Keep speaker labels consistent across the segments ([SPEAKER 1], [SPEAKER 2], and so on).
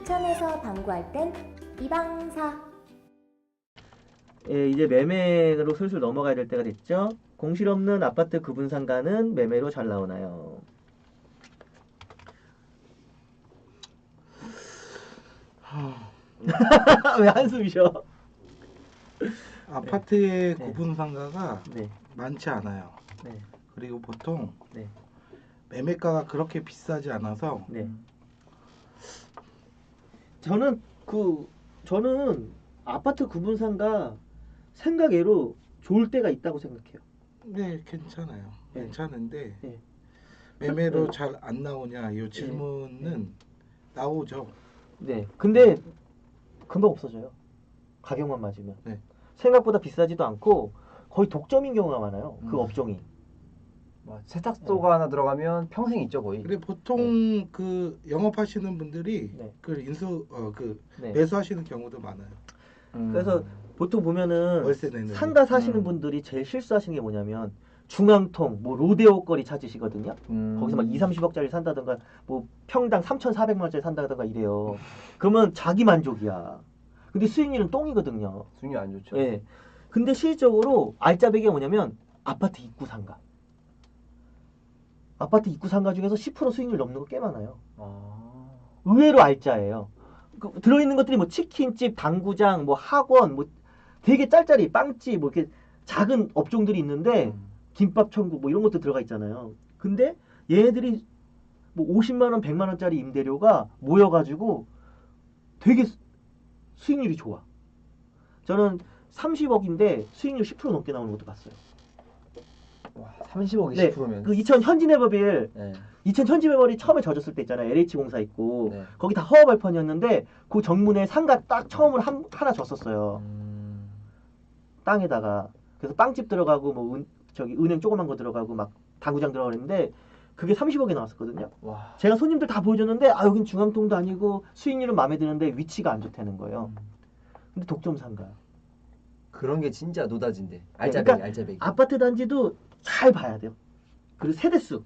[SPEAKER 1] 부천에서 방구할 땐 이방사.
[SPEAKER 2] 예, 이제 매매로 슬슬 넘어가야 될 때가 됐죠. 공실 없는 아파트 구분 상가는 매매로 잘 나오나요? 왜 한숨 쉬어?
[SPEAKER 3] 아파트의
[SPEAKER 2] 네.
[SPEAKER 3] 구분 상가가
[SPEAKER 2] 네,
[SPEAKER 3] 많지 않아요.
[SPEAKER 2] 네,
[SPEAKER 3] 그리고 보통
[SPEAKER 2] 네,
[SPEAKER 3] 매매가가 그렇게 비싸지 않아서
[SPEAKER 2] 네. 저는 아파트 구분 상가 생각외로 좋을 때가 있다고 생각해요.
[SPEAKER 3] 네, 괜찮아요.
[SPEAKER 2] 네.
[SPEAKER 3] 괜찮은데
[SPEAKER 2] 네.
[SPEAKER 3] 매매로
[SPEAKER 2] 네.
[SPEAKER 3] 잘 안 나오냐 이 질문은 나오죠.
[SPEAKER 2] 네. 근데 금방 없어져요. 가격만 맞으면.
[SPEAKER 3] 네.
[SPEAKER 2] 생각보다 비싸지도 않고 거의 독점인 경우가 많아요. 그 업종이.
[SPEAKER 4] 세탁소가 하나 들어가면 평생 있죠 거의.
[SPEAKER 3] 그리고 보통 그 영업하시는 분들이
[SPEAKER 2] 네.
[SPEAKER 3] 그
[SPEAKER 2] 네.
[SPEAKER 3] 매수하시는 경우도 많아요.
[SPEAKER 2] 그래서 보통 보면은
[SPEAKER 3] 월세 내는
[SPEAKER 2] 상가 사시는 분들이 제일 실수하시는 게 뭐냐면 중앙통, 뭐 로데오 거리 찾으시거든요. 거기서 막 2, 30억짜리 산다든가 뭐 평당 3,400만 원짜리 산다든가 이래요. 그러면 자기 만족이야. 근데 수익률은 똥이거든요.
[SPEAKER 4] 수익이 안 좋죠.
[SPEAKER 2] 예. 근데 실질적으로 알짜배기가 뭐냐면 아파트 입구 상가. 아파트 입구 상가 중에서 10% 수익률 넘는 거 꽤 많아요. 의외로 알짜예요. 들어있는 것들이 뭐 치킨집, 당구장, 뭐 학원, 뭐 되게 짤짤이 빵집, 뭐 이렇게 작은 업종들이 있는데 김밥 천국 뭐 이런 것도 들어가 있잖아요. 근데 얘네들이 뭐 50만 원, 100만 원짜리 임대료가 모여가지고 되게 수익률이 좋아. 저는 30억인데 수익률 10% 넘게 나오는 것도 봤어요.
[SPEAKER 4] 와, 30억이
[SPEAKER 2] 네,
[SPEAKER 4] 10%면.
[SPEAKER 2] 그 이천 현진해버빌
[SPEAKER 4] 네.
[SPEAKER 2] 이천 현진해버빌이 처음에 져졌을 때 있잖아요. LH공사 있고
[SPEAKER 4] 네.
[SPEAKER 2] 거기 다 허허 발판이었는데 그 정문에 상가 딱 처음으로 하나 졌었어요. 땅에다가. 그래서 빵집 들어가고 뭐 은행 조그만 거 들어가고 막 당구장 들어가는데 그게 30억에 나왔었거든요.
[SPEAKER 4] 와.
[SPEAKER 2] 제가 손님들 다 보여줬는데 아 여긴 중앙통도 아니고 수익률은 마음에 드는데 위치가 안 좋다는 거예요. 근데 독점 상가.
[SPEAKER 4] 그런 게 진짜 노다진데.
[SPEAKER 2] 그러니까
[SPEAKER 4] 알짜배기.
[SPEAKER 2] 아파트 단지도 잘 봐야 돼요. 그리고 세대수.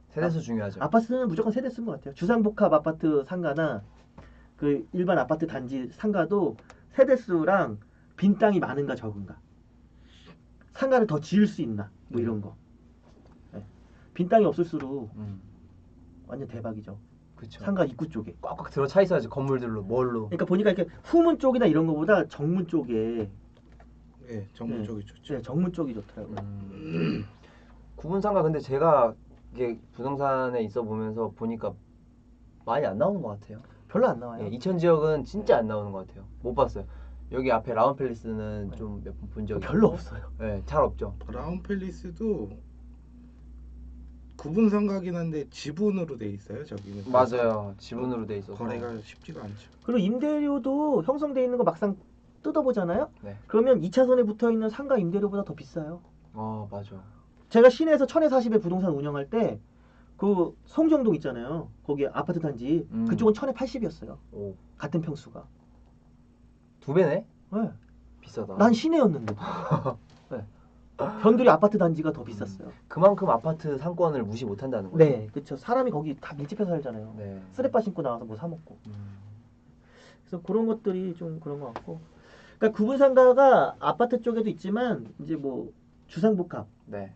[SPEAKER 4] 세대수 중요하죠.
[SPEAKER 2] 아파트는 무조건 세대수인 것 같아요. 주상복합 아파트 상가나 그 일반 아파트 단지 상가도 세대수랑 빈 땅이 많은가 적은가. 상가를 더 지을 수 있나 뭐 이런 거. 네. 빈 땅이 없을수록 완전 대박이죠.
[SPEAKER 4] 그쵸.
[SPEAKER 2] 상가 입구 쪽에.
[SPEAKER 4] 꽉꽉 들어차 있어야지 건물들로 뭘로.
[SPEAKER 2] 그러니까 보니까 이렇게 후문 쪽이나 이런 거보다 정문 쪽에
[SPEAKER 3] 네, 정문 쪽이 좋죠.
[SPEAKER 2] 네, 정문 쪽이 좋더라고요.
[SPEAKER 4] 구분상가 근데 제가 이게 부동산에 있어 보면서 보니까 많이 안 나오는 것 같아요.
[SPEAKER 2] 별로 안 나와요.
[SPEAKER 4] 예, 이천 지역은 진짜 안 나오는 것 같아요. 못 봤어요. 여기 앞에 라운팰리스는 좀 몇 번 본 적이
[SPEAKER 2] 별로
[SPEAKER 4] 있고.
[SPEAKER 2] 없어요.
[SPEAKER 4] 네, 잘 없죠.
[SPEAKER 3] 라운팰리스도 구분 상가긴 한데 지분으로 돼 있어요. 저기는
[SPEAKER 4] 맞아요. 지분으로 돼 있어서
[SPEAKER 3] 거래가 쉽지가 않죠.
[SPEAKER 2] 그리고 임대료도 형성돼 있는 거 막상 뜯어보잖아요.
[SPEAKER 4] 네.
[SPEAKER 2] 그러면 2차선에 붙어 있는 상가 임대료보다 더 비싸요.
[SPEAKER 4] 맞아.
[SPEAKER 2] 제가 시내에서 1000에 부동산 운영할 때 그 송정동 있잖아요. 거기 아파트 단지 그쪽은 1080이었어요.
[SPEAKER 4] 오,
[SPEAKER 2] 같은 평수가.
[SPEAKER 4] 2배네?
[SPEAKER 2] 네.
[SPEAKER 4] 비싸다.
[SPEAKER 2] 난 시내였는데. 네. 변두리 아파트 단지가 더 비쌌어요.
[SPEAKER 4] 그만큼 아파트 상권을 무시 못 한다는 거죠.
[SPEAKER 2] 네, 그렇죠. 사람이 거기 다 밀집해서 살잖아요.
[SPEAKER 4] 네.
[SPEAKER 2] 쓰레빠 신고 나와서 뭐 사 먹고. 그래서 그런 것들이 좀 그런 것 같고. 그러니까 구분 상가가 아파트 쪽에도 있지만 이제 뭐 주상복합
[SPEAKER 4] 네.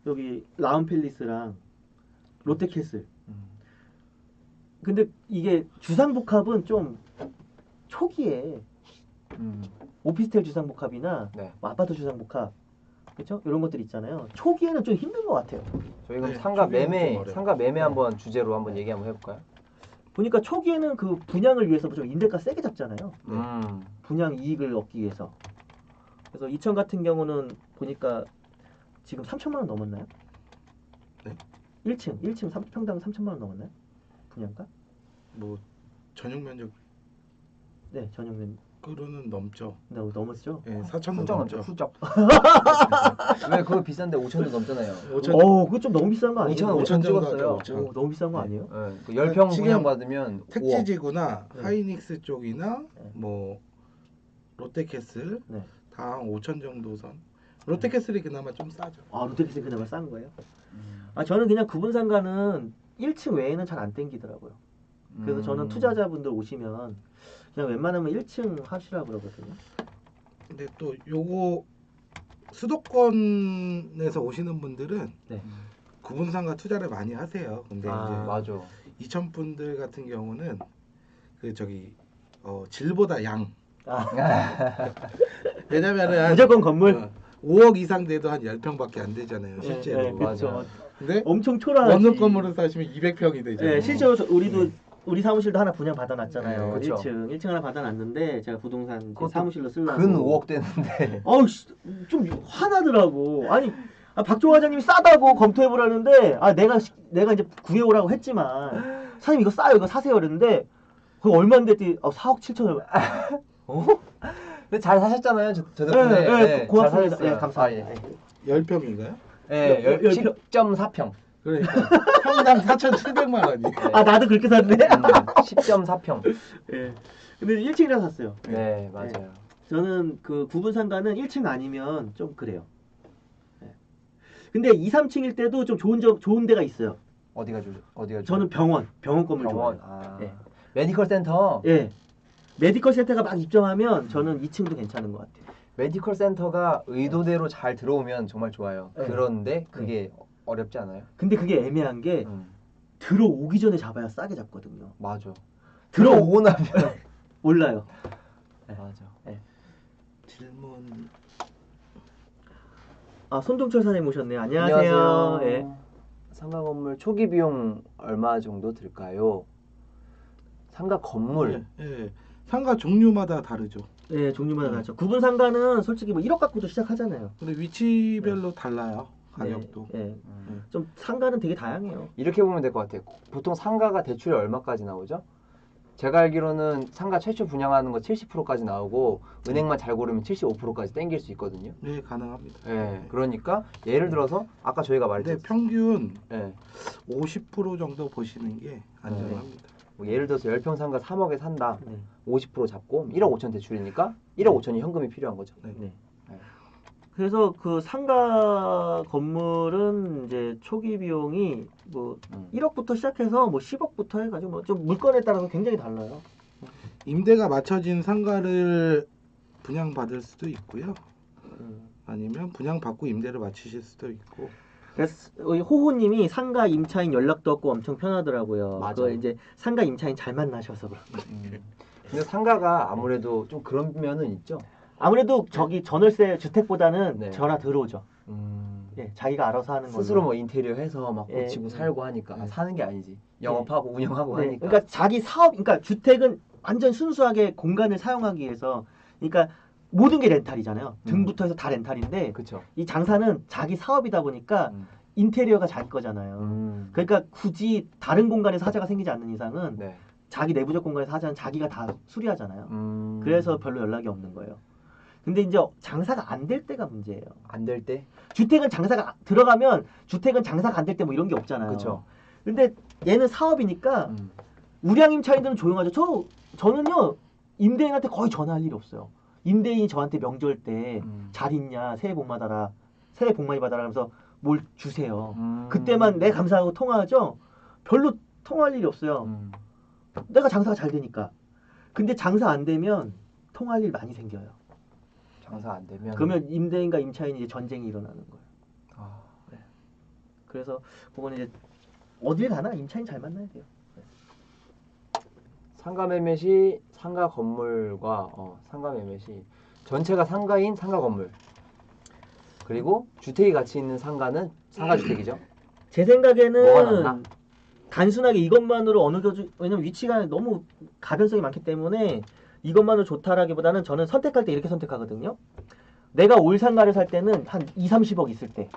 [SPEAKER 2] 여기 라운팰리스랑 롯데캐슬. 근데 이게 주상복합은 좀 초기에 오피스텔 주상복합이나
[SPEAKER 4] 네.
[SPEAKER 2] 뭐 아파트 주상복합 그렇죠? 이런 것들 있잖아요. 초기에는 좀 힘든 것 같아요.
[SPEAKER 4] 저희 그럼
[SPEAKER 3] 네,
[SPEAKER 4] 상가
[SPEAKER 3] 초기에는
[SPEAKER 4] 매매,
[SPEAKER 3] 좀 어려워요.
[SPEAKER 4] 상가 매매 한번 주제로 한번 얘기 한번 해볼까요?
[SPEAKER 2] 보니까 초기에는 그 분양을 위해서 좀 임대가 세게 잡잖아요. 분양 이익을 얻기 위해서. 그래서 이천 같은 경우는 보니까 지금 3천만 원 넘었나요?
[SPEAKER 3] 네?
[SPEAKER 2] 1층 평당 3천만 원 넘었나요? 분양가?
[SPEAKER 3] 뭐 전용 면적
[SPEAKER 2] 네, 전용면
[SPEAKER 3] 그로는 넘죠.
[SPEAKER 2] 넘었죠.
[SPEAKER 3] 네, 4천도
[SPEAKER 4] 훌쩍
[SPEAKER 3] 넘죠.
[SPEAKER 4] 훌쩍. 왜 그거 비싼데 5천도 넘잖아요.
[SPEAKER 3] 5천
[SPEAKER 2] 그거 좀 너무 비싼 거 아니에요?
[SPEAKER 4] 2천 5천 찍었어요.
[SPEAKER 3] 5천.
[SPEAKER 2] 너무 비싼 거 아니에요?
[SPEAKER 4] 네, 그 10평
[SPEAKER 3] 지금
[SPEAKER 4] 분양 받으면 5억.
[SPEAKER 3] 택지지구나
[SPEAKER 2] 네.
[SPEAKER 3] 하이닉스 쪽이나
[SPEAKER 2] 네.
[SPEAKER 3] 뭐 롯데캐슬
[SPEAKER 2] 네.
[SPEAKER 3] 다 5천 정도 선. 롯데캐슬이 그나마 좀 싸죠.
[SPEAKER 2] 롯데캐슬 그나마 싼 거예요? 저는 그냥 구분상가는 1층 외에는 잘 안 땡기더라고요. 그래서 저는 투자자분들 오시면 그냥 웬만하면 1층 하시라고 그러거든요.
[SPEAKER 3] 근데 또 요거 수도권에서 오시는 분들은
[SPEAKER 2] 네.
[SPEAKER 3] 구분상가 투자를 많이 하세요. 근데
[SPEAKER 4] 맞아.
[SPEAKER 3] 이제 이천 분들 같은 경우는 그 저기 질보다 양. 왜냐면은
[SPEAKER 2] 무조건 건물?
[SPEAKER 3] 5억 이상 돼도 한 10평밖에 안 되잖아요, 실제로.
[SPEAKER 2] 네, 그렇죠.
[SPEAKER 3] 근데
[SPEAKER 2] 엄청 초라하지.
[SPEAKER 3] 원룸 건물을 사시면 200평이 되잖아요.
[SPEAKER 2] 네, 실제로 우리 사무실도 하나 분양 받아놨잖아요.
[SPEAKER 3] 네,
[SPEAKER 4] 그쵸.
[SPEAKER 2] 1층 하나 받아놨는데 제가 부동산 이제
[SPEAKER 4] 그것도
[SPEAKER 2] 사무실로 쓰려고.
[SPEAKER 4] 근 5억 되는데.
[SPEAKER 2] 어우 좀 화나더라고. 아니 박종호 과장님이 싸다고 검토해보라는데 내가 이제 구해오라고 했지만 사장님 이거 싸요 이거 사세요 그랬는데 그거 얼마인데 했더니 4억 7천을
[SPEAKER 4] 근데 잘 사셨잖아요. 저 덕분에.
[SPEAKER 2] 네, 고맙습니다.
[SPEAKER 4] 잘 사셨어요.
[SPEAKER 2] 네, 감사합니다.
[SPEAKER 4] 아, 예.
[SPEAKER 3] 10평인가요?
[SPEAKER 4] 네,
[SPEAKER 2] 열-
[SPEAKER 4] 10.4평.
[SPEAKER 3] 그러니까 평당 4,700만 원이.
[SPEAKER 2] 아 나도 그렇게 샀네.
[SPEAKER 4] 10.4평.
[SPEAKER 2] 예. 근데 1층이라 샀어요.
[SPEAKER 4] 네, 맞아요.
[SPEAKER 2] 저는 그 구분 상가는 1층 아니면 좀 그래요. 예. 근데 2, 3층일 때도 좀 좋은 데가 있어요.
[SPEAKER 4] 어디가
[SPEAKER 2] 저는 병원 건물
[SPEAKER 4] 병원.
[SPEAKER 2] 좋아해요.
[SPEAKER 4] 아.
[SPEAKER 2] 예.
[SPEAKER 4] 메디컬 센터.
[SPEAKER 2] 예. 메디컬 센터가 막 입점하면 저는 2층도 괜찮은 것 같아요.
[SPEAKER 4] 메디컬 센터가 의도대로 잘 들어오면 정말 좋아요.
[SPEAKER 2] 네.
[SPEAKER 4] 그런데 그게 어렵지 않아요?
[SPEAKER 2] 근데 그게 애매한 게 들어오기 전에 잡아야 싸게 잡거든요.
[SPEAKER 4] 맞아.
[SPEAKER 2] 들어오고
[SPEAKER 4] 들어오고 나면
[SPEAKER 2] 올라요.
[SPEAKER 4] 맞아.
[SPEAKER 3] 질문.
[SPEAKER 2] 아 손동철 사장님 오셨네요. 안녕하세요. 예.
[SPEAKER 4] 상가 건물 초기 비용 얼마 정도 들까요? 상가 건물.
[SPEAKER 3] 예. 상가 종류마다 다르죠.
[SPEAKER 2] 예, 종류마다 다르죠. 구분 상가는 솔직히 뭐 1억 갖고도 시작하잖아요.
[SPEAKER 3] 근데 위치별로 달라요. 가격도.
[SPEAKER 2] 예.
[SPEAKER 4] 음.
[SPEAKER 2] 좀 상가는 되게 다양해요.
[SPEAKER 4] 이렇게 보면 될 것 같아요. 보통 상가가 대출이 얼마까지 나오죠? 제가 알기로는 상가 최초 분양하는 거 70%까지 나오고 은행만 잘 고르면 75%까지 땡길 수 있거든요.
[SPEAKER 3] 네, 가능합니다.
[SPEAKER 4] 예. 그러니까 예를 들어서 아까 저희가
[SPEAKER 3] 근데
[SPEAKER 4] 말했죠.
[SPEAKER 3] 평균
[SPEAKER 4] 예.
[SPEAKER 3] 50% 정도 보시는 게 안전합니다.
[SPEAKER 4] 뭐 예를 들어서 10평 상가 3억에 산다.
[SPEAKER 2] 네.
[SPEAKER 4] 50% 잡고 1억 5천 대출이니까 1억 5천이 현금이 필요한 거죠.
[SPEAKER 3] 네.
[SPEAKER 2] 네.
[SPEAKER 4] 네.
[SPEAKER 2] 그래서 그 상가 건물은 이제 초기 비용이 뭐 1억부터 시작해서 뭐 10억부터 해가지고 뭐 좀 물건에 따라서 굉장히 달라요.
[SPEAKER 3] 임대가 맞춰진 상가를 분양받을 수도 있고요. 아니면 분양받고 임대를 맞추실 수도 있고.
[SPEAKER 2] 그래서 호호님이 상가 임차인 연락도 없고 엄청 편하더라고요.
[SPEAKER 4] 맞아요.
[SPEAKER 2] 그거 이제 상가 임차인 잘 만나셔서 그런.
[SPEAKER 4] 근데 상가가 아무래도 좀 그런 면은 있죠.
[SPEAKER 2] 아무래도 저기 전월세 주택보다는
[SPEAKER 4] 네.
[SPEAKER 2] 전화 들어오죠. 예, 자기가 알아서 하는 걸로.
[SPEAKER 4] 스스로 뭐 인테리어 해서 막
[SPEAKER 2] 예.
[SPEAKER 4] 고치고 살고 하니까
[SPEAKER 2] 예.
[SPEAKER 4] 사는 게 아니지. 영업하고 운영하고
[SPEAKER 2] 네,
[SPEAKER 4] 하니까.
[SPEAKER 2] 그러니까 자기 사업, 그러니까 주택은 완전 순수하게 공간을 사용하기 위해서, 그러니까 모든 게 렌탈이잖아요. 등부터 해서 다 렌탈인데
[SPEAKER 4] 그렇죠.
[SPEAKER 2] 이 장사는 자기 사업이다 보니까 인테리어가 자기 거잖아요. 그러니까 굳이 다른 공간에서 하자가 생기지 않는 이상은
[SPEAKER 4] 네.
[SPEAKER 2] 자기 내부적 공간에서 하자는 자기가 다 수리하잖아요. 그래서 별로 연락이 없는 거예요. 근데 이제 장사가 안 될 때가 문제예요.
[SPEAKER 4] 안 될 때.
[SPEAKER 2] 주택은 장사가 들어가면 주택은 장사가 안 될 때 뭐 이런 게 없잖아요.
[SPEAKER 4] 그렇죠.
[SPEAKER 2] 근데 얘는 사업이니까 우량 임차인들은 조용하죠. 저는요 임대인한테 거의 전화할 일이 없어요. 임대인이 저한테 명절 때 잘 있냐, 새해 복 받아라, 새해 복 많이 받아라 하면서 뭘 주세요. 그때만 내 감사하고 통화하죠. 별로 통화할 일이 없어요. 내가 장사가 잘 되니까. 근데 장사 안 되면 통화할 일 많이 생겨요.
[SPEAKER 4] 장사 안 되면.
[SPEAKER 2] 그러면 임대인과 임차인이 이제 전쟁이 일어나는 거예요.
[SPEAKER 4] 아,
[SPEAKER 2] 네. 그래서 그거는 이제 어딜 가나 임차인 잘 만나야 돼요.
[SPEAKER 4] 상가 매매 시 상가 건물과 상가 매매 시 전체가 상가인 상가 건물. 그리고 주택이 같이 있는 상가는 상가 주택이죠.
[SPEAKER 2] 제
[SPEAKER 4] 뭐가
[SPEAKER 2] 생각에는
[SPEAKER 4] 낫나?
[SPEAKER 2] 단순하게 이것만으로 어느 교주 왜냐면 위치가 너무 가변성이 많기 때문에 이것만으로 좋다라기보다는 저는 선택할 때 이렇게 선택하거든요. 내가 올 상가를 살 때는 한 2, 30억 있을 때.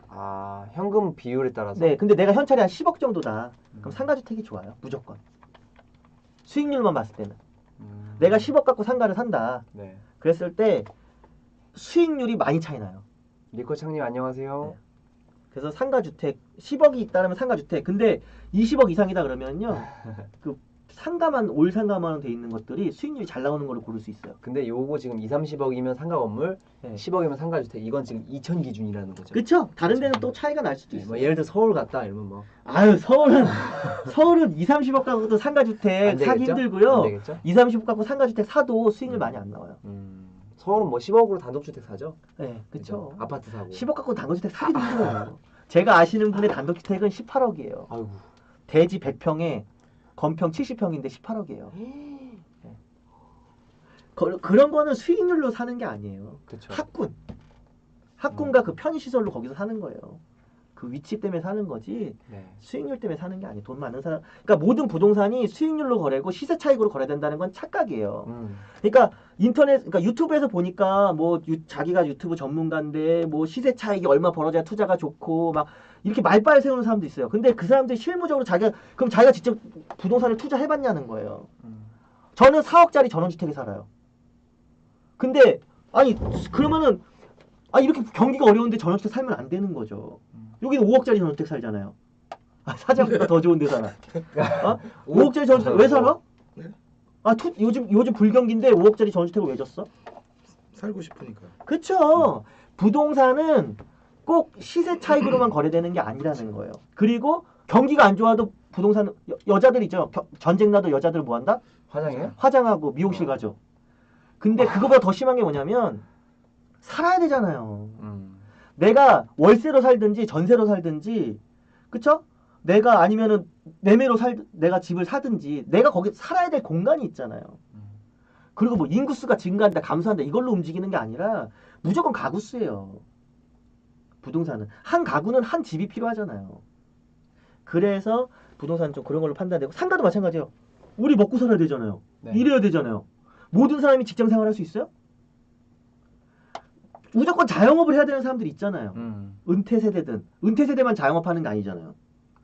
[SPEAKER 4] 아, 현금 비율에 따라서.
[SPEAKER 2] 네, 근데 내가 현찰이 한 10억 정도다. 그럼 상가주택이 좋아요. 무조건. 수익률만 봤을 때는. 내가 10억 갖고 상가를 산다.
[SPEAKER 4] 네.
[SPEAKER 2] 그랬을 때 수익률이 많이 차이 나요.
[SPEAKER 4] 리코창님 안녕하세요.
[SPEAKER 2] 네. 그래서 상가주택 10억이 있다면 상가주택. 근데 20억 이상이다 그러면요. 그 상가만 올 상가만 돼 있는 것들이 수익률이 잘 나오는 거를 고를 수 있어요.
[SPEAKER 4] 근데 요거 지금 2, 30억이면 상가 건물,
[SPEAKER 2] 네.
[SPEAKER 4] 10억이면 상가 주택. 이건 지금 2천 기준이라는 거죠.
[SPEAKER 2] 그렇죠? 다른 데는 또 차이가 날 수도
[SPEAKER 4] 네,
[SPEAKER 2] 있어요.
[SPEAKER 4] 뭐 예를 들어 서울 갔다 이러면 뭐
[SPEAKER 2] 아유 서울은 2, 30억 갖고도 상가주택
[SPEAKER 4] 안
[SPEAKER 2] 사기
[SPEAKER 4] 되겠죠? 안
[SPEAKER 2] 힘들고요.
[SPEAKER 4] 되겠죠?
[SPEAKER 2] 2, 30억 갖고 상가주택 사도 수익률 많이 안 나와요.
[SPEAKER 4] 서울은 뭐 10억으로 단독주택 사죠?
[SPEAKER 2] 네, 그렇죠.
[SPEAKER 4] 아파트 사고.
[SPEAKER 2] 10억 갖고 단독주택 사기도 힘들어요. 제가 아시는 분의 단독주택은 18억이에요.
[SPEAKER 4] 아이고.
[SPEAKER 2] 대지 100평에 건평 70평인데 18억이에요. 그런 거는 수익률로 사는 게 아니에요.
[SPEAKER 4] 그렇죠.
[SPEAKER 2] 학군과 그 편의시설로 거기서 사는 거예요. 그 위치 때문에 사는 거지
[SPEAKER 4] 네.
[SPEAKER 2] 수익률 때문에 사는 게 아니에요. 돈 많은 사람. 그러니까 모든 부동산이 수익률로 거래고 시세 차익으로 거래된다는 건 착각이에요. 그러니까 그러니까 유튜브에서 보니까 뭐 자기가 유튜브 전문가인데 뭐 시세 차익이 얼마 벌어져야 투자가 좋고 막 이렇게 말빨 세우는 사람도 있어요. 근데 그 사람들이 실무적으로 그럼 자기가 직접 부동산을 투자해봤냐는 거예요. 저는 4억짜리 전원주택에 살아요. 근데 아니 그러면은 이렇게 경기가 어려운데 전원주택 살면 안 되는 거죠. 여기는 5억짜리 전원주택 살잖아요. 사장보다 더 좋은 데 살아. 5억짜리 전원주택 왜 살아?
[SPEAKER 3] 네?
[SPEAKER 2] 요즘 불경기인데 5억짜리 전원주택을 왜 줬어?
[SPEAKER 3] 살고 싶으니까.
[SPEAKER 2] 그쵸. 부동산은 꼭 시세 차익으로만 거래되는 게 아니라는 거예요. 그리고 경기가 안 좋아도 부동산 여자들 있죠. 전쟁 나도 여자들 뭐 한다?
[SPEAKER 4] 화장해요?
[SPEAKER 2] 화장하고 미용실 가죠. 근데 그거보다 더 심한 게 뭐냐면 살아야 되잖아요. 내가 월세로 살든지 전세로 살든지, 그쵸? 내가 아니면은 내가 집을 사든지 내가 거기 살아야 될 공간이 있잖아요. 그리고 뭐 인구수가 증가한다, 감소한다 이걸로 움직이는 게 아니라 무조건 가구수예요. 부동산은 한 가구는 한 집이 필요하잖아요. 그래서 부동산은 좀 그런 걸로 판단되고 상가도 마찬가지예요. 우리 먹고 살아야 되잖아요.
[SPEAKER 4] 네.
[SPEAKER 2] 일해야 되잖아요. 모든 사람이 직장 생활할 수 있어요? 무조건 자영업을 해야 되는 사람들이 있잖아요. 은퇴 세대든 은퇴 세대만 자영업하는 게 아니잖아요.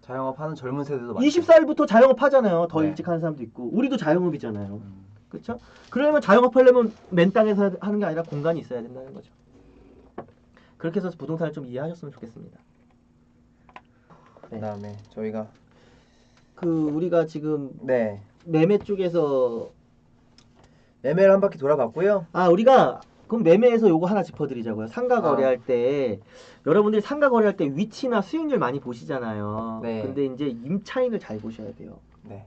[SPEAKER 4] 자영업하는 젊은 세대도 많죠.
[SPEAKER 2] 20살부터 자영업 하잖아요. 더
[SPEAKER 4] 네.
[SPEAKER 2] 일찍 하는 사람도 있고 우리도 자영업이잖아요. 그렇죠? 그러면 자영업하려면 맨 땅에서 하는 게 아니라 공간이 있어야 된다는 거죠. 그렇게 해서 부동산을 좀 이해하셨으면 좋겠습니다.
[SPEAKER 4] 그다음에 저희가
[SPEAKER 2] 우리가 지금
[SPEAKER 4] 네
[SPEAKER 2] 매매 쪽에서
[SPEAKER 4] 매매를 한 바퀴 돌아봤고요.
[SPEAKER 2] 우리가 그럼 매매에서 요거 하나 짚어드리자고요. 상가 거래할 때 여러분들이 상가 거래할 때 위치나 수익률 많이 보시잖아요.
[SPEAKER 4] 네.
[SPEAKER 2] 근데 이제 임차인을 잘 보셔야 돼요.
[SPEAKER 4] 네.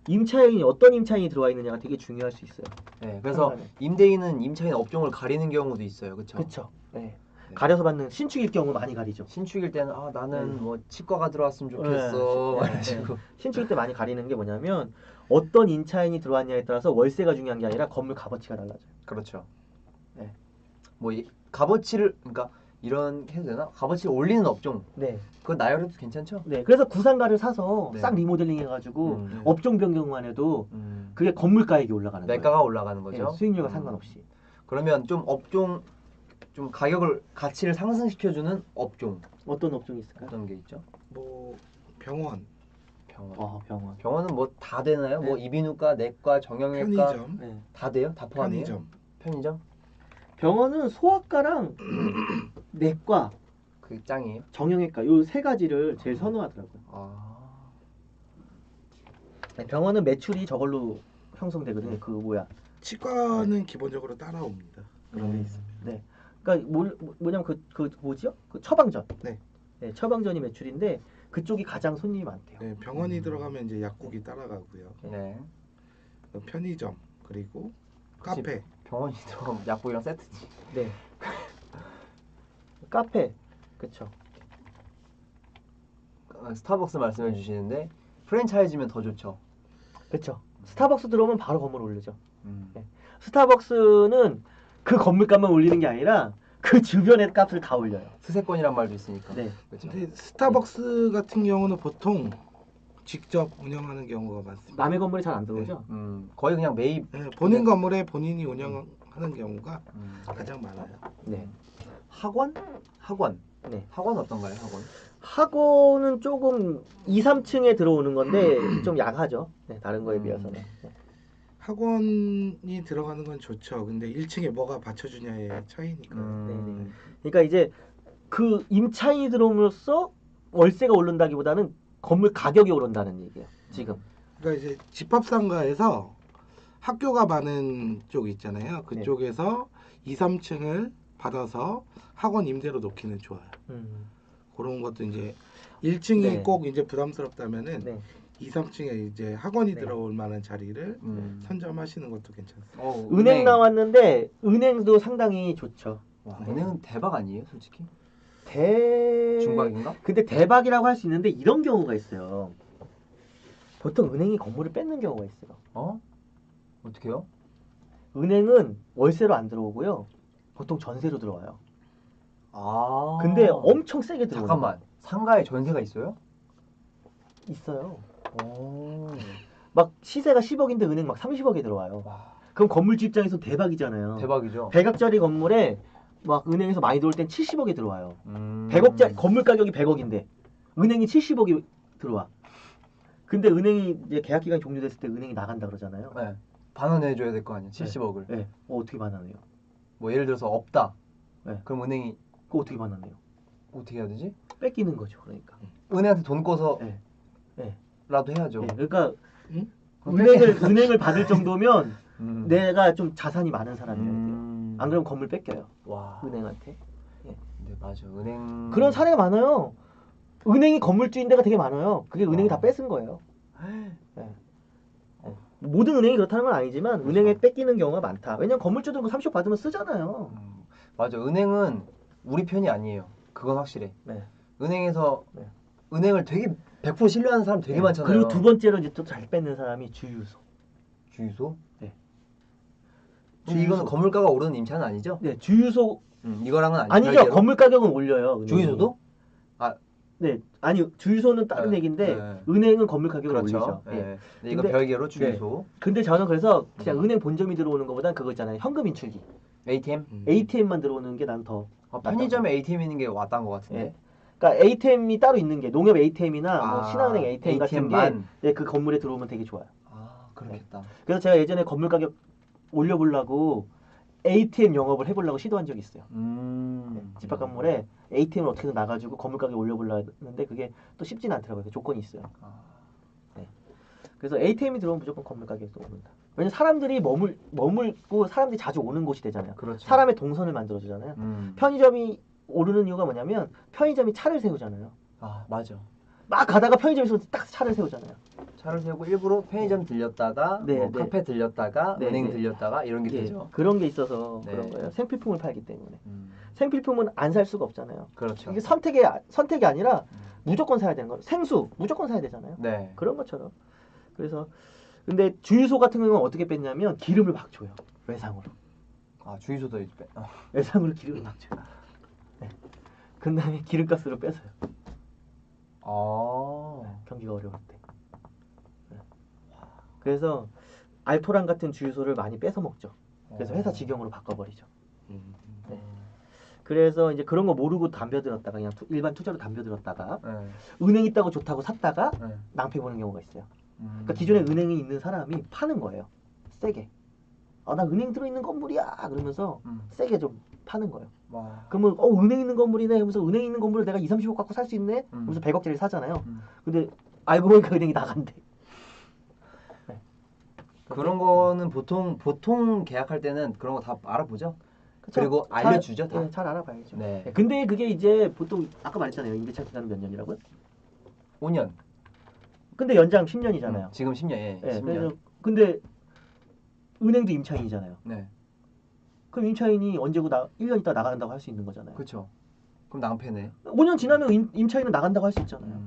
[SPEAKER 2] 임차인이 어떤 임차인이 들어와 있느냐가 되게 중요할 수 있어요.
[SPEAKER 4] 네. 그래서
[SPEAKER 2] 상가는.
[SPEAKER 4] 임대인은 임차인 업종을 가리는 경우도 있어요. 그렇죠?
[SPEAKER 2] 그렇죠. 네.
[SPEAKER 4] 네.
[SPEAKER 2] 가려서 받는 신축일 경우 많이 가리죠.
[SPEAKER 4] 신축일 때는 나는
[SPEAKER 2] 네.
[SPEAKER 4] 뭐 치과가 들어왔으면 좋겠어.
[SPEAKER 2] 네.
[SPEAKER 4] 말해가지고.
[SPEAKER 2] 신축일 때 많이 가리는 게 뭐냐면 어떤 임차인이 들어왔냐에 따라서 월세가 중요한 게 아니라 건물 값어치가 달라져요.
[SPEAKER 4] 그렇죠.
[SPEAKER 2] 네.
[SPEAKER 4] 뭐 값어치를 그러니까 이런 해도 되나? 값어치를 올리는 업종.
[SPEAKER 2] 네.
[SPEAKER 4] 그건 나열해도 괜찮죠?
[SPEAKER 2] 네. 그래서 구상가를 사서
[SPEAKER 4] 네.
[SPEAKER 2] 싹 리모델링 해가지고
[SPEAKER 4] 네.
[SPEAKER 2] 업종 변경만 해도 그게 건물 가액이 올라가는 거예요.
[SPEAKER 4] 매가가 올라가는 거죠.
[SPEAKER 2] 네, 수익률과 상관없이.
[SPEAKER 4] 그러면 좀 업종 좀 가치를 상승시켜주는 업종
[SPEAKER 2] 어떤 업종이 있을까요?
[SPEAKER 4] 어떤 게 있죠?
[SPEAKER 3] 뭐 병원,
[SPEAKER 2] 병원.
[SPEAKER 4] 병원은 뭐 다 되나요? 뭐 이비인후과, 내과, 정형외과
[SPEAKER 3] 편의점,
[SPEAKER 2] 네.
[SPEAKER 4] 다 돼요? 다 포함해요? 편의점?
[SPEAKER 2] 병원은 소아과랑 내과,
[SPEAKER 4] 그게 짱이에요?
[SPEAKER 2] 정형외과 요 세 가지를 제일 선호하더라고요. 네, 병원은 매출이 저걸로 형성되거든요.
[SPEAKER 3] 치과는 기본적으로 따라옵니다. 그런 게 있습니다.
[SPEAKER 2] 네. 그러니까 뭐냐면 뭐지요? 그 처방전.
[SPEAKER 3] 네.
[SPEAKER 2] 네, 처방전이 매출인데 그쪽이 가장 손님이 많대요.
[SPEAKER 3] 네, 병원이 들어가면 이제 약국이 따라가고요.
[SPEAKER 4] 네.
[SPEAKER 3] 편의점 그리고
[SPEAKER 4] 그치.
[SPEAKER 3] 카페.
[SPEAKER 4] 병원이 들어가면 약국이랑 세트지.
[SPEAKER 2] 네. 카페. 그렇죠.
[SPEAKER 4] 스타벅스 말씀해 주시는데 프랜차이즈면 더 좋죠.
[SPEAKER 2] 그렇죠. 스타벅스 들어오면 바로 건물 오르죠.
[SPEAKER 4] 음.
[SPEAKER 2] 네. 스타벅스는 그 건물값만 올리는 게 아니라 그 주변의 값을 다 올려요.
[SPEAKER 4] 수세권이란 말도 있으니까.
[SPEAKER 2] 네.
[SPEAKER 4] 그렇죠.
[SPEAKER 3] 근데 스타벅스 같은 경우는 보통 직접 운영하는 경우가 많습니다.
[SPEAKER 2] 남의 건물에 잘 안 들어오죠.
[SPEAKER 4] 거의 그냥 매입.
[SPEAKER 3] 네, 본인 건물에 본인이 운영하는 경우가 가장 많아요.
[SPEAKER 2] 네.
[SPEAKER 4] 학원?
[SPEAKER 2] 네.
[SPEAKER 4] 학원 어떤가요? 학원?
[SPEAKER 2] 학원은 조금 2, 3층에 들어오는 건데 좀 약하죠. 네, 다른 거에 비해서는. 네.
[SPEAKER 3] 학원이 들어가는 건 좋죠. 근데 1층에 뭐가 받쳐주냐의 차이니까.
[SPEAKER 2] 네네. 그러니까 이제 그 임차인이 들어옴으로써 월세가 오른다기보다는 건물 가격이 오른다는 얘기예요. 지금
[SPEAKER 3] 그러니까 이제 집합상가에서 학교가 많은 쪽 있잖아요. 그쪽에서 2, 3층을 받아서 학원 임대로 놓기는 좋아요. 그런 것도 이제 1층이
[SPEAKER 2] 네.
[SPEAKER 3] 꼭 이제 부담스럽다면은
[SPEAKER 2] 네.
[SPEAKER 3] 2, 3층에 이제 학원이
[SPEAKER 2] 네.
[SPEAKER 3] 들어올 만한 자리를 선점하시는 것도 괜찮습니다.
[SPEAKER 2] 은행 나왔는데 은행도 상당히 좋죠.
[SPEAKER 4] 와, 은행은 대박 아니에요, 솔직히?
[SPEAKER 2] 대
[SPEAKER 4] 중박인가?
[SPEAKER 2] 근데 대박이라고 할 수 있는데 이런 경우가 있어요. 보통 은행이 건물을 뺏는 경우가 있어요.
[SPEAKER 4] 어? 어떻게요?
[SPEAKER 2] 은행은 월세로 안 들어오고요. 보통 전세로 들어와요.
[SPEAKER 4] 아.
[SPEAKER 2] 근데 엄청 세게 들어오는
[SPEAKER 4] 잠깐만. 상가에 전세가 있어요?
[SPEAKER 2] 거 있어요.
[SPEAKER 4] 오.
[SPEAKER 2] 막 시세가 10억인데 은행 막 30억에 들어와요.
[SPEAKER 4] 와,
[SPEAKER 2] 그럼 건물주 입장에서 대박이잖아요.
[SPEAKER 4] 대박이죠.
[SPEAKER 2] 100억짜리 건물에 막 은행에서 많이 들어올 땐 70억에 들어와요. 100억짜리 건물 가격이 100억인데 은행이 70억이 들어와. 근데 은행이 이제 계약 기간이 종료됐을 때 은행이 나간다 그러잖아요.
[SPEAKER 4] 네. 반환해 줘야 될 거 아니야. 70억을.
[SPEAKER 2] 네. 어떻게 반환해요?
[SPEAKER 4] 뭐 예를 들어서 없다.
[SPEAKER 2] 네.
[SPEAKER 4] 그럼 은행이
[SPEAKER 2] 그거 어떻게 반환해요?
[SPEAKER 4] 어떻게 해야 되지?
[SPEAKER 2] 뺏기는 거죠. 그러니까.
[SPEAKER 4] 은행한테 돈 꺼서
[SPEAKER 2] 네. 네.
[SPEAKER 4] 라도 해야죠.
[SPEAKER 2] 네. 그러니까
[SPEAKER 3] 응?
[SPEAKER 2] 은행을 받을 정도면
[SPEAKER 4] 음.
[SPEAKER 2] 내가 좀 자산이 많은 사람이어야 돼요.
[SPEAKER 4] 음.
[SPEAKER 2] 안 그러면 건물 뺏겨요.
[SPEAKER 4] 와.
[SPEAKER 2] 은행한테.
[SPEAKER 4] 네, 맞아. 은행
[SPEAKER 2] 그런 사례가 많아요. 은행이 건물주인 데가 되게 많아요. 그게 은행이 다 뺏은 거예요. 네. 모든 은행이 그렇다는 건 아니지만
[SPEAKER 4] 그렇죠.
[SPEAKER 2] 은행에 뺏기는 경우가 많다. 왜냐면 건물주들 그 30억 받으면 쓰잖아요.
[SPEAKER 4] 맞아. 은행은 우리 편이 아니에요. 그건 확실해.
[SPEAKER 2] 네.
[SPEAKER 4] 은행에서
[SPEAKER 2] 네.
[SPEAKER 4] 은행을 되게 100% 신뢰하는 사람 되게 많잖아요.
[SPEAKER 2] 그리고 두 번째로 이제 또 잘 뺏는 사람이 주유소.
[SPEAKER 4] 주유소?
[SPEAKER 2] 네.
[SPEAKER 4] 근데 이거는 건물가가 오르는 임차는 아니죠?
[SPEAKER 2] 네, 주유소
[SPEAKER 4] 이거랑은
[SPEAKER 2] 아니죠.
[SPEAKER 4] 별개로?
[SPEAKER 2] 건물 가격은 올려요. 은행이.
[SPEAKER 4] 주유소도?
[SPEAKER 2] 네, 아니 주유소는 다른
[SPEAKER 4] 네,
[SPEAKER 2] 얘기인데
[SPEAKER 4] 네.
[SPEAKER 2] 은행은 건물 가격을
[SPEAKER 4] 그렇죠.
[SPEAKER 2] 올리죠.
[SPEAKER 4] 네.
[SPEAKER 2] 예.
[SPEAKER 4] 근데 이거
[SPEAKER 2] 근데-
[SPEAKER 4] 별개로 주유소,
[SPEAKER 2] 근데 저는 그래서 그냥 은행 본점이 들어오는 것보단 그거 있잖아요. 현금 인출기.
[SPEAKER 4] ATM.
[SPEAKER 2] ATM만 들어오는 게 난 더.
[SPEAKER 4] 편의점에 ATM 있는 게 왔던 것 같은데.
[SPEAKER 2] 예. 그러니까 ATM이 따로 있는 게 농협 ATM이나 뭐
[SPEAKER 4] 아,
[SPEAKER 2] 신한은행 ATM 같은
[SPEAKER 4] ATM만.
[SPEAKER 2] 게 그 건물에 들어오면 되게 좋아요.
[SPEAKER 4] 아, 그렇겠다.
[SPEAKER 2] 그래서 제가 예전에 건물 가격 올려보려고 ATM 영업을 해보려고 시도한 적이 있어요. 집합 건물에 ATM을 어떻게든 나가지고 건물 가격 올려보려고 했는데 그게 또 쉽지는 않더라고요. 그 조건이 있어요.
[SPEAKER 4] 아.
[SPEAKER 2] 네. 그래서 ATM이 들어오면 무조건 건물 가격도 오른다. 왜냐면 사람들이 머물고 사람들이 자주 오는 곳이 되잖아요.
[SPEAKER 4] 그렇죠.
[SPEAKER 2] 사람의 동선을 만들어주잖아요. 편의점이 오르는 이유가 뭐냐면 편의점이 차를 세우잖아요.
[SPEAKER 4] 아, 맞아.
[SPEAKER 2] 막 가다가 편의점에서 딱 차를 세우잖아요.
[SPEAKER 4] 차를 세우고 일부러 편의점 들렸다가
[SPEAKER 2] 네,
[SPEAKER 4] 뭐
[SPEAKER 2] 네.
[SPEAKER 4] 카페 들렸다가
[SPEAKER 2] 네,
[SPEAKER 4] 은행
[SPEAKER 2] 네.
[SPEAKER 4] 들렸다가 이런 게
[SPEAKER 2] 예,
[SPEAKER 4] 되죠.
[SPEAKER 2] 그런 게 있어서
[SPEAKER 4] 네.
[SPEAKER 2] 그런 거예요. 생필품을 팔기 때문에.
[SPEAKER 4] 음,
[SPEAKER 2] 생필품은 안 살 수가 없잖아요.
[SPEAKER 4] 그렇죠.
[SPEAKER 2] 이게 선택이 아니라 무조건 사야 되는 거예요. 생수 무조건 사야 되잖아요.
[SPEAKER 4] 네.
[SPEAKER 2] 그런 것처럼. 그래서 근데 주유소 같은 경우는 어떻게 뺐냐면 기름을 막 줘요. 외상으로.
[SPEAKER 4] 아, 주유소도 이제
[SPEAKER 2] 외상으로 기름을 막 줘요. 네. 그 다음에 기름값으로 뺏어요.
[SPEAKER 4] 아.
[SPEAKER 2] 경기가 어려울 때. 네. 그래서 알토란 같은 주유소를 많이 뺏어 먹죠. 그래서 회사 직영으로 바꿔버리죠. 네. 그래서 이제 그런 거 모르고 담벼들었다가 그냥 일반 투자로 담벼들었다가
[SPEAKER 4] 네.
[SPEAKER 2] 은행 있다고 좋다고 샀다가
[SPEAKER 4] 네.
[SPEAKER 2] 낭패 보는 경우가 있어요. 그러니까 기존에 은행에 있는 사람이 파는 거예요. 세게. 나 은행 들어있는 건물이야 그러면서 세게 좀 파는 거예요.
[SPEAKER 4] 와.
[SPEAKER 2] 그러면 은행 있는 건물이네 하면서 은행 있는 건물을 내가 2, 30억 갖고 살 수 있네 하면서 100억짜리 사잖아요. 근데 알고 보니까 은행이 나간대. 네.
[SPEAKER 4] 그런 거는 보통 계약할 때는 그런 거 다 알아보죠.
[SPEAKER 2] 그쵸?
[SPEAKER 4] 그리고 알려주죠, 다.
[SPEAKER 2] 네, 잘 알아봐야죠.
[SPEAKER 4] 네.
[SPEAKER 2] 네, 근데 그게 이제 보통 아까 말했잖아요. 임대차 기간은 몇 년이라고요?
[SPEAKER 4] 5년.
[SPEAKER 2] 근데 연장 10년이잖아요.
[SPEAKER 4] 지금 10년. 예.
[SPEAKER 2] 네,
[SPEAKER 4] 10년.
[SPEAKER 2] 그래서 근데 은행도 임차인이잖아요.
[SPEAKER 4] 네.
[SPEAKER 2] 그럼 임차인이 언제고 1년 있다 나간다고 할 수 있는 거잖아요.
[SPEAKER 4] 그렇죠. 그럼 낭패네.
[SPEAKER 2] 5년 지나면 임차인은 나간다고 할 수 있잖아요.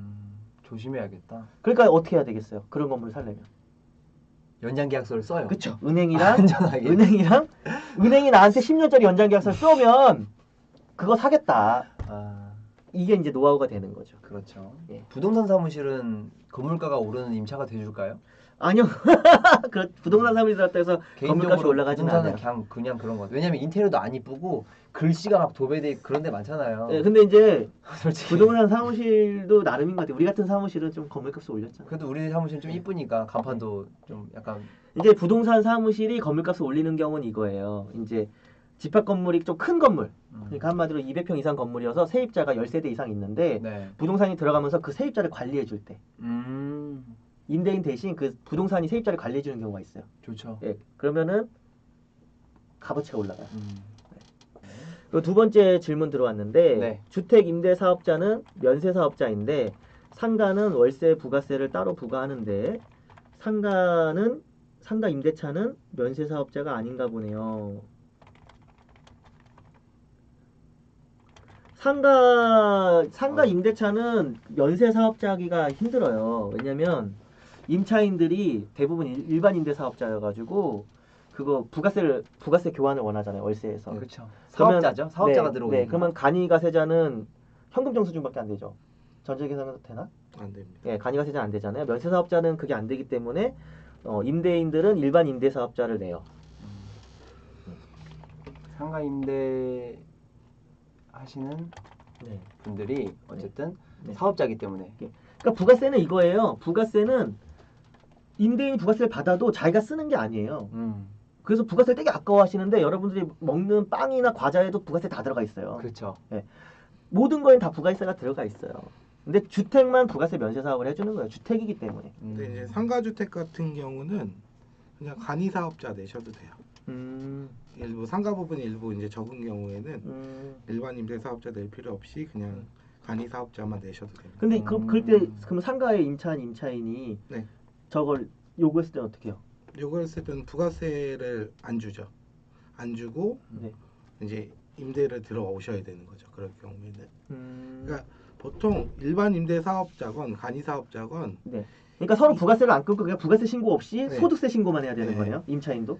[SPEAKER 4] 조심해야겠다.
[SPEAKER 2] 그러니까 어떻게 해야 되겠어요? 그런 건물을 살려면.
[SPEAKER 4] 연장 계약서를 써요.
[SPEAKER 2] 그렇죠. 은행이랑
[SPEAKER 4] 안전하게.
[SPEAKER 2] 은행이 나한테 10년짜리 연장 계약서를 써면 그거 사겠다.
[SPEAKER 4] 아,
[SPEAKER 2] 이게 이제 노하우가 되는 거죠.
[SPEAKER 4] 그렇죠.
[SPEAKER 2] 예.
[SPEAKER 4] 부동산 사무실은 건물가가 오르는 임차가 돼줄까요?
[SPEAKER 2] 아니요. 부동산 사무실 들었다 해서 건물값이
[SPEAKER 4] 개인적으로
[SPEAKER 2] 올라가지는
[SPEAKER 4] 부동산은
[SPEAKER 2] 않아요.
[SPEAKER 4] 그냥 그런 것 같아요. 왜냐면 인테리어도 안 이쁘고 글씨가 막 도배돼 그런 데 많잖아요.
[SPEAKER 2] 네, 근데 이제
[SPEAKER 4] 솔직히.
[SPEAKER 2] 부동산 사무실도 나름인 것 같아요. 우리 같은 사무실은 좀 건물값을 올렸잖아요.
[SPEAKER 4] 그래도 우리 사무실은 좀 이쁘니까 간판도 좀 약간
[SPEAKER 2] 이제 부동산 사무실이 건물값을 올리는 경우는 이거예요. 이제 집합 건물이 좀 큰 건물. 그러니까 한마디로 200평 이상 건물이어서 세입자가 10세대 이상 있는데
[SPEAKER 4] 네.
[SPEAKER 2] 부동산이 들어가면서 그 세입자를 관리해 줄 때. 임대인 대신 그 부동산이 세입자를 관리해 주는 경우가 있어요.
[SPEAKER 4] 좋죠.
[SPEAKER 2] 예, 그러면은 값어치가 올라가요. 그리고 두 번째 질문 들어왔는데
[SPEAKER 4] 네.
[SPEAKER 2] 주택 임대 사업자는 면세 사업자인데 상가는 월세 부가세를 따로 부과하는데 상가 임대차는 면세 사업자가 아닌가 보네요. 상가 임대차는 면세 사업자하기가 힘들어요. 왜냐면 임차인들이 대부분 일반 임대 사업자여가지고 그거 부가세 교환을 원하잖아요. 월세에서.
[SPEAKER 4] 그렇죠.
[SPEAKER 2] 그러면-
[SPEAKER 4] 사업자죠. 사업자가
[SPEAKER 2] 네,
[SPEAKER 4] 들어오는.
[SPEAKER 2] 네, 그러면 간이가세자는 현금정수준밖에 안 되죠. 전세계산은 되나?
[SPEAKER 3] 안 됩니다.
[SPEAKER 2] 예, 간이가세자는 안 되잖아요. 면세 사업자는 그게 안 되기 때문에 임대인들은 일반 임대 사업자를 내요.
[SPEAKER 4] 상가 임대 하시는
[SPEAKER 2] 네.
[SPEAKER 4] 분들이 어쨌든
[SPEAKER 2] 네.
[SPEAKER 4] 사업자이기 때문에
[SPEAKER 2] 그러니까 부가세는 이거예요. 부가세는 임대인이 부가세를 받아도 자기가 쓰는 게 아니에요. 그래서 부가세를 되게 아까워하시는데 여러분들이 먹는 빵이나 과자에도 부가세 다 들어가 있어요.
[SPEAKER 4] 그렇죠.
[SPEAKER 2] 모든 거엔 다 부가세가 들어가 있어요. 근데 주택만 부가세 면세 사업을 해주는 거예요. 주택이기 때문에.
[SPEAKER 3] 근데 이제 상가주택 같은 경우는 그냥 간이 사업자 내셔도 돼요. 일부 상가 부분 일부 이제 적은 경우에는 일반 임대 사업자 낼 필요 없이 그냥 간이 사업자만 내셔도 됩니다.
[SPEAKER 2] 근데 그때 그럼 상가에 임차인이
[SPEAKER 3] 네.
[SPEAKER 2] 저걸 요구했을 때는 어떻게 해요?
[SPEAKER 3] 요걸 쓸 때는 부가세를 안 주죠. 안 주고
[SPEAKER 2] 네.
[SPEAKER 3] 이제 임대를 들어오셔야 되는 거죠. 그럴 경우에는. 그러니까 보통 일반 임대 사업자건 간이 사업자건
[SPEAKER 2] 네. 그러니까 서로 부가세를 안 끊고 그냥 부가세 신고 없이
[SPEAKER 3] 네.
[SPEAKER 2] 소득세 신고만 해야 되는
[SPEAKER 3] 네.
[SPEAKER 2] 거예요. 임차인도.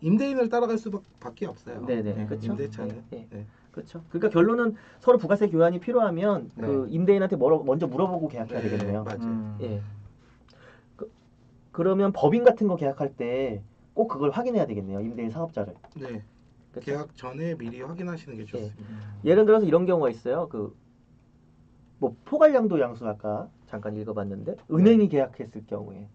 [SPEAKER 3] 임대인을 따라갈 수밖에 없어요.
[SPEAKER 2] 네네. 그렇죠.
[SPEAKER 3] 임대차는.
[SPEAKER 2] 네.
[SPEAKER 3] 네.
[SPEAKER 2] 그렇죠. 그러니까 결론은 서로 부가세 교환이 필요하면
[SPEAKER 4] 네.
[SPEAKER 2] 그 임대인한테 먼저 물어보고 계약해야
[SPEAKER 3] 네,
[SPEAKER 2] 되겠네요.
[SPEAKER 3] 맞아요.
[SPEAKER 2] 예. 그러면 법인 같은 거 계약할 때 꼭 그걸 확인해야 되겠네요. 임대인 사업자를.
[SPEAKER 3] 네.
[SPEAKER 2] 그렇죠?
[SPEAKER 3] 계약 전에 미리 확인하시는 게 좋습니다.
[SPEAKER 2] 예를 들어서 이런 경우가 있어요. 뭐 포괄양도 양수 아까 잠깐 읽어봤는데 은행이 계약했을 경우에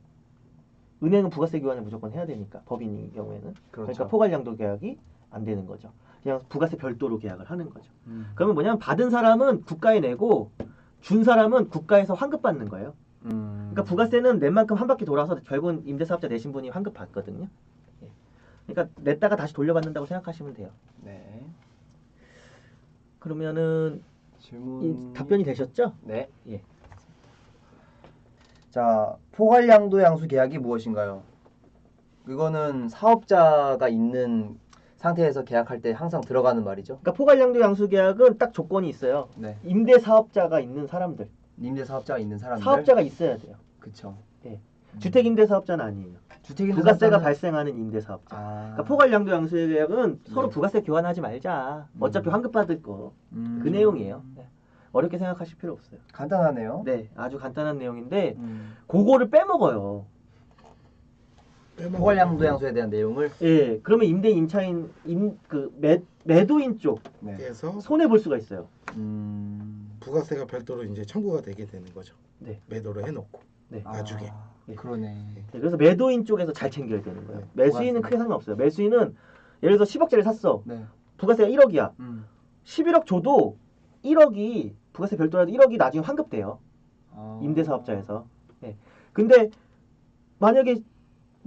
[SPEAKER 2] 은행은 부가세 교환을 무조건 해야 되니까 법인인 경우에는
[SPEAKER 4] 그렇죠.
[SPEAKER 2] 그러니까 포괄양도 계약이 안 되는 거죠. 그냥 부가세 별도로 계약을 하는 거죠. 그러면 뭐냐면 받은 사람은 국가에 내고 준 사람은 국가에서 환급 받는 거예요. 그러니까 부가세는 낸 만큼 한 바퀴 돌아서 결국은 임대사업자 내신 분이 환급 받거든요. 예. 그러니까 냈다가 다시 돌려받는다고 생각하시면 돼요.
[SPEAKER 4] 네.
[SPEAKER 2] 그러면은
[SPEAKER 4] 질문
[SPEAKER 2] 답변이 되셨죠?
[SPEAKER 4] 네.
[SPEAKER 2] 예.
[SPEAKER 4] 자, 포괄양도 양수 계약이 무엇인가요? 이거는 사업자가 있는 상태에서 계약할 때 항상 들어가는 말이죠.
[SPEAKER 2] 그러니까 포괄양도 양수 계약은 딱 조건이 있어요.
[SPEAKER 4] 네.
[SPEAKER 2] 임대 사업자가 있는 사람들,
[SPEAKER 4] 임대 사업자가 있는 사람들.
[SPEAKER 2] 사업자가 있어야 돼요.
[SPEAKER 4] 그렇죠.
[SPEAKER 2] 주택 임대 사업자는 아니에요.
[SPEAKER 4] 주택 임대
[SPEAKER 2] 부가세가
[SPEAKER 4] 사업자는-
[SPEAKER 2] 발생하는 임대 사업자.
[SPEAKER 4] 아.
[SPEAKER 2] 그러니까 포괄양도 양수 계약은 서로
[SPEAKER 4] 네.
[SPEAKER 2] 부가세 교환하지 말자. 어차피 환급 받을 거. 그 내용이에요. 네. 어렵게 생각하실 필요 없어요.
[SPEAKER 4] 간단하네요.
[SPEAKER 2] 네, 아주 간단한 내용인데
[SPEAKER 4] 음.
[SPEAKER 2] 그거를 빼먹어요.
[SPEAKER 4] 포괄양도 양수에 대한 내용을
[SPEAKER 2] 예, 그러면 임대인, 임차인, 매도인 쪽
[SPEAKER 4] 네.
[SPEAKER 3] 그래서
[SPEAKER 2] 손해 볼 수가 있어요.
[SPEAKER 3] 부가세가 별도로 이제 청구가 되게 되는 거죠.
[SPEAKER 2] 네.
[SPEAKER 3] 매도를 해놓고
[SPEAKER 2] 네.
[SPEAKER 3] 나중에.
[SPEAKER 2] 예.
[SPEAKER 4] 그러네.
[SPEAKER 2] 네, 그래서 매도인 쪽에서 잘 챙겨야 되는 거예요.
[SPEAKER 3] 네,
[SPEAKER 2] 매수인은
[SPEAKER 4] 부가세.
[SPEAKER 2] 크게 상관없어요. 매수인은 예를 들어서 10억짜리 샀어.
[SPEAKER 4] 네.
[SPEAKER 2] 부가세가 1억이야.
[SPEAKER 4] 음.
[SPEAKER 2] 11억 줘도 1억이 부가세 별도라도 1억이 나중에 환급돼요.
[SPEAKER 4] 아.
[SPEAKER 2] 임대사업자에서. 예. 근데 만약에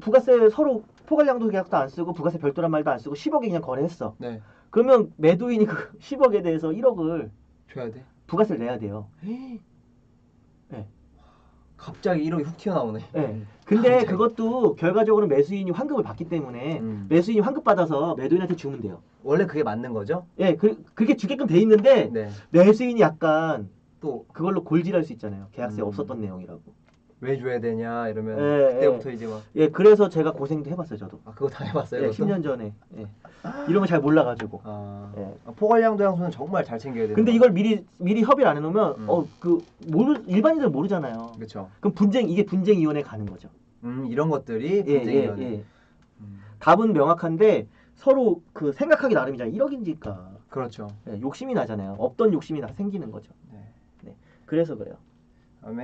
[SPEAKER 2] 부가세 서로 포괄양도 계약도 안 쓰고 부가세 별도란 말도 안 쓰고 10억에 그냥 거래했어.
[SPEAKER 4] 네.
[SPEAKER 2] 그러면 매도인이 그 10억에 대해서 1억을
[SPEAKER 4] 줘야 돼.
[SPEAKER 2] 부가세를 내야 돼요.
[SPEAKER 4] 갑자기 1억이 훅 튀어나오네.
[SPEAKER 2] 예. 근데
[SPEAKER 4] 갑자기.
[SPEAKER 2] 그것도 결과적으로 매수인이 환급을 받기 때문에 매수인이 환급 받아서 매도인한테 주면 돼요.
[SPEAKER 4] 원래 그게 맞는 거죠?
[SPEAKER 2] 예, 그렇게 주게끔 돼 있는데
[SPEAKER 4] 네.
[SPEAKER 2] 매수인이 약간
[SPEAKER 4] 또 왜
[SPEAKER 2] 그걸로 골질할 수 있잖아요. 계약서에
[SPEAKER 4] 음.
[SPEAKER 2] 없었던 내용이라고.
[SPEAKER 4] 줘야 되냐 이러면
[SPEAKER 2] 예,
[SPEAKER 4] 그때부터 이제 막
[SPEAKER 2] 예, 그래서 제가 고생도 해봤어요, 저도.
[SPEAKER 4] 그거 다 해봤어요.
[SPEAKER 2] 예,
[SPEAKER 4] 그것도?
[SPEAKER 2] 10년 전에. 예. 이런 거 잘 몰라가지고.
[SPEAKER 4] 아,
[SPEAKER 2] 예.
[SPEAKER 4] 포괄양도 양수는 정말 잘 챙겨야 돼요.
[SPEAKER 2] 근데 이걸 미리 협의를 안 해놓으면 일반인들 모르잖아요.
[SPEAKER 4] 그렇죠.
[SPEAKER 2] 그럼 이게 분쟁위원회 가는 거죠.
[SPEAKER 4] 이런 것들이 분쟁위원회.
[SPEAKER 2] 예. 답은 명확한데 서로 그 생각하기 나름이잖아요. 1억이니까
[SPEAKER 4] 그렇죠.
[SPEAKER 2] 욕심이 나잖아요. 없던 욕심이 생기는 거죠.
[SPEAKER 4] 네.
[SPEAKER 2] 그래서 그래요.
[SPEAKER 4] 다음에